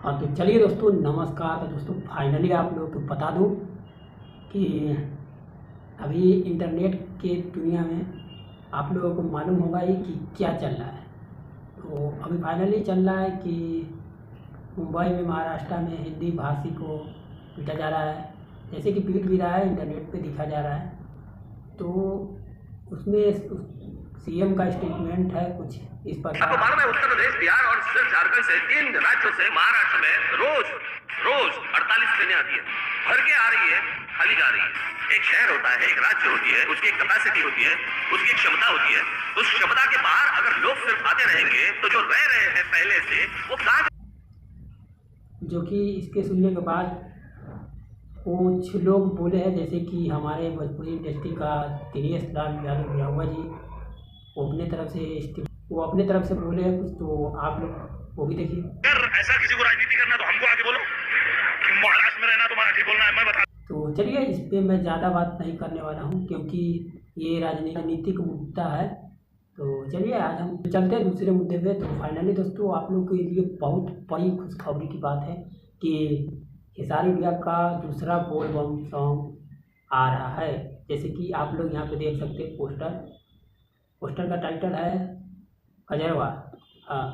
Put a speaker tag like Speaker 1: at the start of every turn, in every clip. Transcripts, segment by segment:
Speaker 1: हाँ तो चलिए दोस्तों, नमस्कार। तो दोस्तों फाइनली आप लोग को बता दूं कि अभी इंटरनेट के दुनिया में आप लोगों को मालूम होगा ही कि क्या चल रहा है। तो अभी फाइनली चल रहा है कि मुंबई में, महाराष्ट्र में हिंदी भाषी को पीटा जा रहा है। जैसे कि पीट भी रहा है, इंटरनेट पे दिखा जा रहा है। तो उसमें सीएम का स्टेटमेंट है कुछ इस प्रकार।
Speaker 2: आपको मालूम है उत्तर प्रदेश, बिहार और झारखंड से 3 राज्यों से महाराष्ट्र में रोज रोज 48 ट्रेनें आती है, भर के आ रही है, खाली जा रही है। एक शहर होता है, एक राज्य होती है, उसकी एक कैपेसिटी होती है, उसकी एक क्षमता होती है। उस क्षमता के बाहर अगर लोग सिर्फ आते रहेंगे तो जो रह रहे हैं पहले से वो कहाँ।
Speaker 1: जो कि इसके सुनने के बाद कुछ लोग बोले हैं, जैसे कि हमारे भोजपुरी इंडस्ट्री का दिनेश लाल यादव बिरहुआ जी, वो अपने तरफ से बोले हैं कुछ। तो आप लोग वो भी देखिए।
Speaker 2: अगर ऐसा किसी को राजनीति करना तो हमको आगे बोलो, कि महाराष्ट्र में रहना तो मराठी बोलना है, मैं बता।
Speaker 1: तो चलिए, इस पे मैं ज़्यादा बात नहीं करने वाला हूँ क्योंकि ये राजनीतिक मुद्दा है। तो चलिए आज हम चलते हैं दूसरे मुद्दे पे। तो फाइनली दोस्तों, आप लोगों के लिए बहुत बड़ी खुशखबरी की बात है कि खेसारी भैया का दूसरा बोल बम सॉन्ग आ रहा है। जैसे कि आप लोग यहाँ पे देख सकते हैं पोस्टर का टाइटल है कजरवा। हाँ,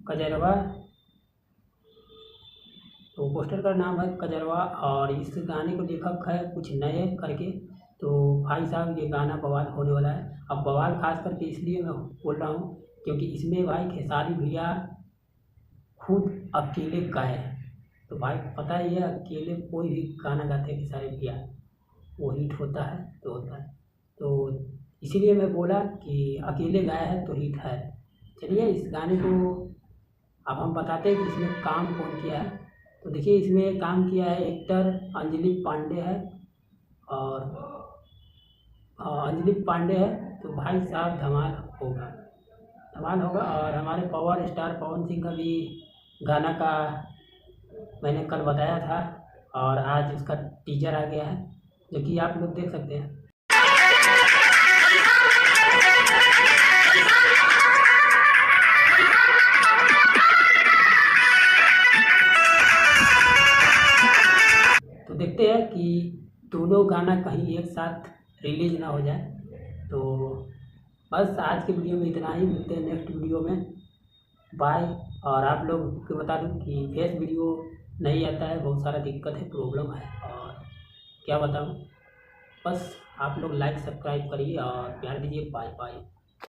Speaker 1: कजरवा। तो पोस्टर का नाम है कजरवा और इस गाने को लेखक है कुछ नए करके। तो भाई साहब, ये गाना बवाल होने वाला है। अब बवाल खास करके इसलिए मैं बोल रहा हूँ क्योंकि इसमें भाई खेसारी भैया खुद अकेले गाए हैं। तो भाई पता ही है, अकेले कोई भी गाना गाते हैं खेसारी भैया, वो हिट होता है तो होता है। तो इसीलिए मैं बोला कि अकेले गाया है तो हिट है। चलिए इस गाने को अब हम बताते हैं कि इसमें काम कौन किया है। तो देखिए, इसमें काम किया है एक्टर अंजलि पांडे है और अंजलि पांडे है। तो भाई साहब धमाल होगा। और हमारे पावर स्टार पवन सिंह का भी गाना का मैंने कल बताया था और आज उसका टीजर आ गया है, जो कि आप लोग देख सकते हैं। तो देखते हैं कि दोनों गाना कहीं एक साथ रिलीज ना हो जाए। तो बस आज के वीडियो में इतना ही, मिलते हैं नेक्स्ट वीडियो में। बाय। और आप लोग को बता दूं कि फेस वीडियो नहीं आता है, बहुत सारा दिक्कत है, प्रॉब्लम है और क्या बताऊं। बस आप लोग लाइक सब्सक्राइब करिए और प्यार दीजिए। Bye bye.